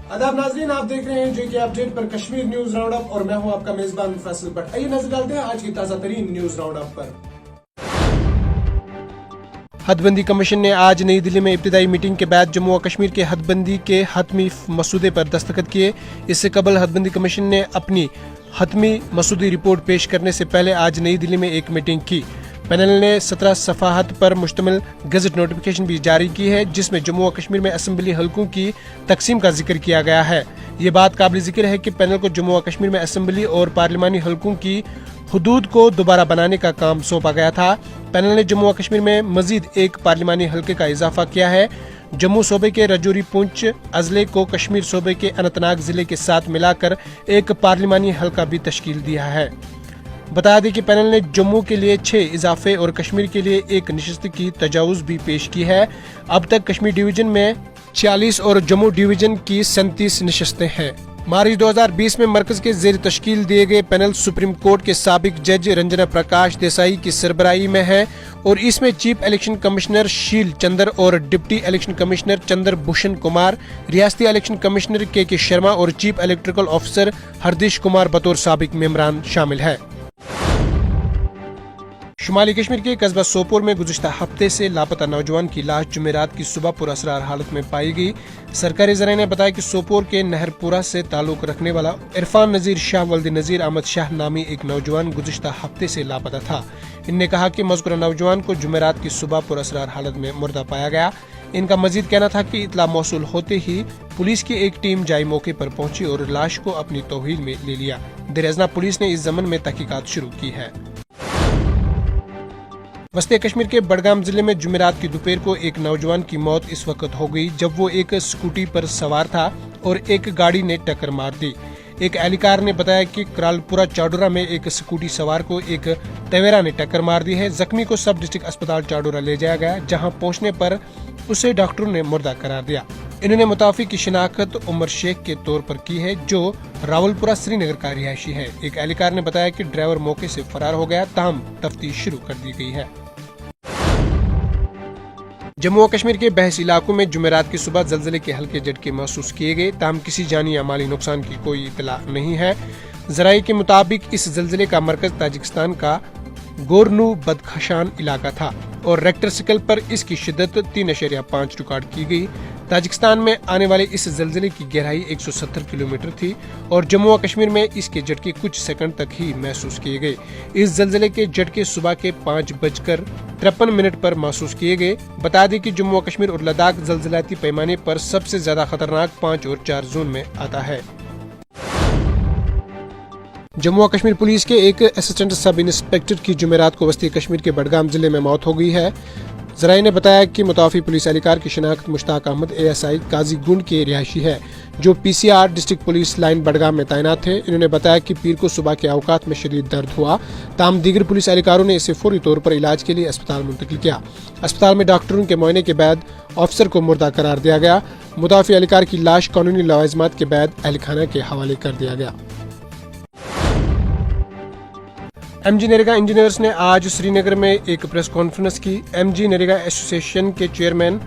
आदाब नाज़रीन, आप देख रहे हैं जेके अपडेट पर कश्मीर न्यूज राउंड अप और मैं हूं आपका मेजबान फैसल भट्ट। आइए नजर डालते हैं आज की ताजा तरीन न्यूज राउंड अप पर। हदबंदी कमीशन ने आज नई दिल्ली में इब्तिदाई मीटिंग के बाद जम्मू और कश्मीर के हदबंदी के हतमी मसूदे पर दस्तखत किए। इससे कबल हदबंदी कमीशन ने अपनी हतमी मसूदी रिपोर्ट पेश करने से पहले आज नई दिल्ली में एक मीटिंग की। पैनल ने 17 सफाहत पर मुश्तमिल गजट नोटिफिकेशन भी जारी की है, जिसमें जम्मू और कश्मीर में असेंबली हलकों की तकसीम का जिक्र किया गया है। ये बात काबिल जिक्र है कि पैनल को जम्मू और कश्मीर में असेंबली और पार्लिमानी हलकों की हुदूद को दोबारा बनाने का काम सौंपा गया था। पैनल ने जम्मू और कश्मीर में मजीद एक पार्लिमानी हलके का इजाफा किया है। जम्मू सूबे के रजौरी पुंछ अजले को कश्मीर सूबे के अनंतनाग जिले के साथ मिलाकर एक पार्लिमानी हलका भी तश्कील दिया है। बता दें कि पैनल ने जम्मू के लिए 6 इजाफे और कश्मीर के लिए एक नशिस्त की तजावुज भी पेश की है। अब तक कश्मीर डिवीजन में 46 और जम्मू डिवीजन की 37 नशिस्तें हैं। मार्च 2020 में मरकज के जेर तश्कील दिए गए पैनल सुप्रीम कोर्ट के साबिक जज रंजना प्रकाश देसाई की सरबराही में है और इसमें चीफ इलेक्शन कमिश्नर शील चंद्र और deputy election commissioner Chandra Bhushan Kumar, रियासती इलेक्शन कमिश्नर के शर्मा और चीफ इलेक्ट्रिकल ऑफिसर हरदिश कुमार बतौर साबिक मेंबरान शामिल है। शुमाली कश्मीर के कस्बा सोपोर में गुज़िश्ता हफ्ते से लापता नौजवान की लाश जुमेरात की सुबह पुरअसरार हालत में पाई गई। सरकारी ज़राए ने बताया कि सोपोर के नहरपुरा से ताल्लुक रखने वाला इरफान नज़ीर शाह वल्द नज़ीर अहमद शाह नामी एक नौजवान गुज़िश्ता हफ्ते से लापता था। इनने कहा कि मज़कूरा नौजवान को जुमेरात की सुबह पुरअसरार हालत में मुर्दा पाया गया। इनका मजीद कहना था कि इतला मौसूल होते ही पुलिस की एक टीम जाई मौके पर पहुंची और लाश को अपनी तौहील में ले लिया। देर पुलिस ने इस ज़मन में तहकीकात शुरू की है। वस्ती कश्मीर के बडगाम जिले में जुमेरात की दोपहर को एक नौजवान की मौत इस वक्त हो गई जब वो एक स्कूटी पर सवार था और एक गाड़ी ने टक्कर मार दी। एक एहलकार ने बताया कि करालपुरा चाडोरा में एक स्कूटी सवार को एक तवेरा ने टक्कर मार दी है। जख्मी को सब डिस्ट्रिक्ट अस्पताल चाडोरा ले जाया गया, जहां पहुंचने पर उसे डॉक्टरों ने मुर्दा करार दिया। इन्होंने मुताफी की शिनाख्त उमर शेख के तौर पर की है, जो रावलपुरा श्रीनगर का रिहायशी है। एक एहलकार ने बताया कि ड्राइवर मौके से फरार हो गया, ताहम तफ्तीश शुरू कर दी गई है। जम्मू और कश्मीर के बहस इलाकों में जुमेरात की सुबह जल्जले के हल्के झटके महसूस किए गए, ताहम किसी जानी या माली नुकसान की कोई इतला नहीं है। जराये के मुताबिक इस जल्जले का मरकज ताजिकिस्तान का गोरनू बदखशान इलाका था और रेक्टर स्केल पर इसकी शिद्दत 3.5 रिकॉर्ड की गई। ताजिकिस्तान में आने वाले इस जल्जले की गहराई 170 किलोमीटर थी और जम्मू और कश्मीर में इसके झटके कुछ सेकंड तक ही महसूस किए गए। इस जल्जले के झटके सुबह के 5:53 पर महसूस किए गए। बता दें कि जम्मू और कश्मीर और लद्दाख जल्जलाती पैमाने पर सबसे ज्यादा खतरनाक 5 और 4 जोन में आता है। जम्मू और कश्मीर पुलिस के एक असिस्टेंट सब इंस्पेक्टर की जुमेरात को वस्ती कश्मीर के बडगाम जिले में मौत हो गई है। ज़राए ने बताया कि मुताफी पुलिस एहलकार की शिनाख्त मुश्ताक अहमद ASI काजी गुंड के रिहायशी है, जो PCR district police line Budgam में तैनात थे। इन्होंने बताया कि पीर को सुबह के औकात में शदीद दर्द हुआ, ताहम दीगर पुलिस एहलकारों ने इसे फौरी तौर पर इलाज के लिए अस्पताल मुंतकिल किया। अस्पताल में डॉक्टरों के मुआयने के बाद ऑफिसर को मुर्दा करार दिया गया। मुताफी एहलकार की लाश कानूनी लवाजमात के बाद अहलखाना के हवाले कर दिया गया। MG नरेगा इंजीनियर्स ने आज श्रीनगर में एक प्रेस कॉन्फ्रेंस की। MG नरेगा एसोसिएशन के चेयरमैन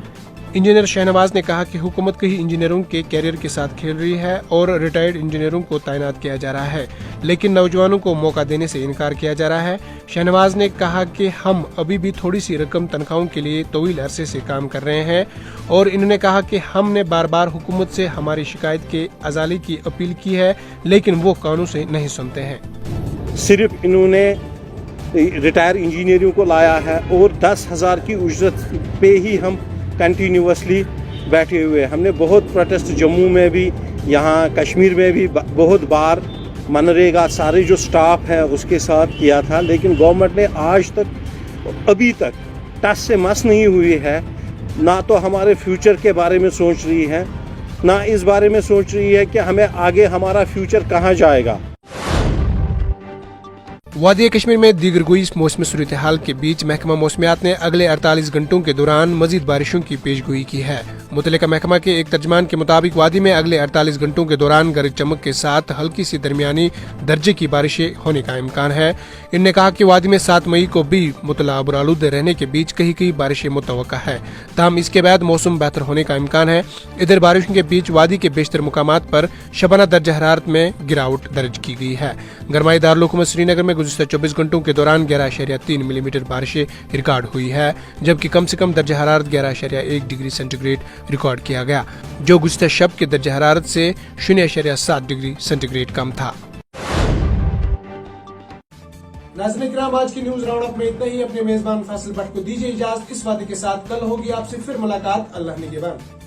इंजीनियर शहनवाज ने कहा कि हुकूमत कई इंजीनियरों के कैरियर के साथ खेल रही है और रिटायर्ड इंजीनियरों को तैनात किया जा रहा है, लेकिन नौजवानों को मौका देने से इनकार किया जा रहा है। शहनवाज ने कहा कि हम अभी भी थोड़ी सी रकम तनख्वाहों के लिए तवील अरसे से काम कर रहे हैं और इन्होंने कहा कि हमने बार बार हुकूमत से हमारी शिकायत के अजाले की अपील की है, लेकिन वो कानून से नहीं सुनते हैं। सिर्फ इन्होंने रिटायर इंजीनियरों को लाया है और 10,000 की उजरत पे ही हम कंटिन्यूसली बैठे हुए। हमने बहुत प्रोटेस्ट जम्मू में भी, यहाँ कश्मीर में भी बहुत बार मनरेगा सारे जो स्टाफ है उसके साथ किया था, लेकिन गवर्नमेंट ने आज तक अभी तक टस से मस नहीं हुई है। ना तो हमारे फ्यूचर के बारे में सोच रही है, ना इस बारे में सोच रही है कि हमें आगे हमारा फ्यूचर कहाँ जाएगा। वादी कश्मीर में दीगर गोई मौसमी सूरत हाल के बीच महकमा मौसमियात ने अगले 48 घंटों के दौरान मजीद बारिशों की पेशगोई की है। मुतल्लिका महकमा के एक तर्जमान के मुताबिक वादी में अगले 48 घंटों के दौरान गरज चमक के साथ हल्की सी दरमियानी दर्जे की बारिशें होने का इम्कान है। इनने कहा कि वादी में 7 मई को भी मुतला आबूरालूद रहने के बीच कहीं कहीं बारिशें मुतवक्का है, ताहम इसके बाद मौसम बेहतर होने का इम्कान है। इधर बारिशों के बीच वादी के बेशतर मुकामात पर शबाना दर्जा हरारत में गिरावट दर्ज की गई है। गरमाई दारुल श्रीनगर में गुज़िश्ता 24 घंटों के दौरान 11.3 मिलीमीटर बारिशें रिकॉर्ड हुई है, जबकि कम से कम दर्जा हरारत 11.1 डिग्री सेंटीग्रेड रिकॉर्ड किया गया, जो गुज़िश्ता शब के दर्जा हरारत से 0.7 डिग्री सेंटीग्रेड कम था। नाज़रीन इकराम, आज की न्यूज राउंड अप में इतना ही। अपने मेजबान फैसल भट्ट को दीजिए इजाजत इस वादे के साथ कल होगी आपसे फिर मुलाकात। अल्लाह निगहबान।